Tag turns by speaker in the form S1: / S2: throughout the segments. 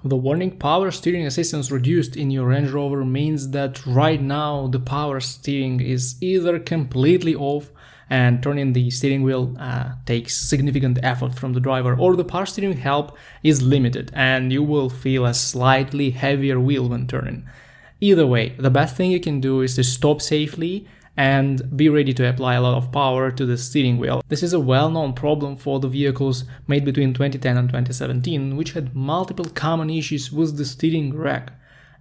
S1: The warning power steering assistance reduced in your Range Rover means that right now the power steering is either completely off and turning the steering wheel takes significant effort from the driver, or the power steering help is limited and you will feel a slightly heavier wheel when turning. Either way, the best thing you can do is to stop safely and be ready to apply a lot of power to the steering wheel. This is a well-known problem for the vehicles made between 2010 and 2017, which had multiple common issues with the steering rack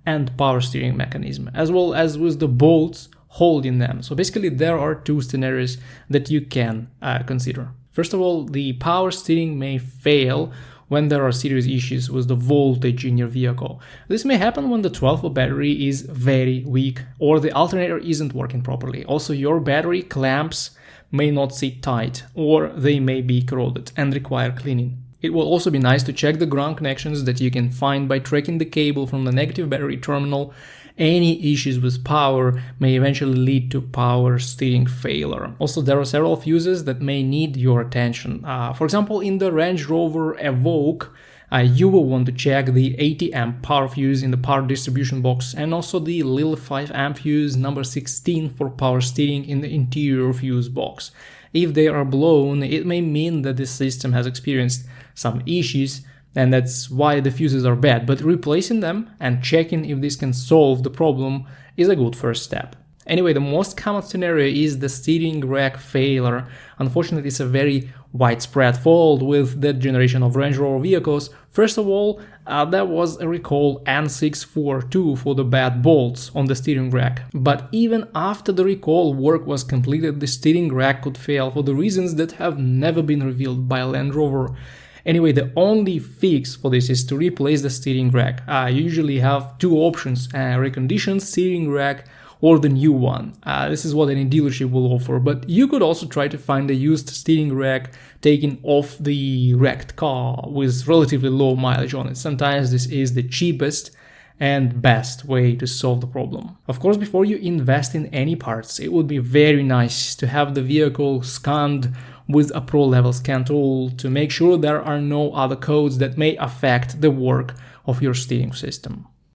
S1: and power steering mechanism, as well as with the bolts holding them. So basically there are two scenarios that you can consider. First of all, the power steering may fail when there are serious issues with the voltage in your vehicle. This may happen when the 12-volt battery is very weak or the alternator isn't working properly. Also, your battery clamps may not sit tight or they may be corroded and require cleaning. It will also be nice to check the ground connections that you can find by tracking the cable from the negative battery terminal. Any issues with power may eventually lead to power steering failure. Also, there are several fuses that may need your attention. For example, in the Range Rover Evoque, you will want to check the 80 amp power fuse in the power distribution box and also the little 5 amp fuse number 16 for power steering in the interior fuse box. If they are blown, it may mean that the system has experienced some issues, and that's why the fuses are bad, but replacing them and checking if this can solve the problem is a good first step. Anyway, the most common scenario is the steering rack failure. Unfortunately, it's a very widespread fault with that generation of Range Rover vehicles. First of all, there was a recall N642 for the bad bolts on the steering rack. But even after the recall work was completed, the steering rack could fail for the reasons that have never been revealed by Land Rover. Anyway, the only fix for this is to replace the steering rack. You usually have two options, a reconditioned steering rack or the new one. This is what any dealership will offer, but you could also try to find a used steering rack taken off the wrecked car with relatively low mileage on it. Sometimes this is the cheapest and best way to solve the problem. Of course, before you invest in any parts, it would be very nice to have the vehicle scanned with a pro level scan tool to make sure there are no other codes that may affect the work of your steering system.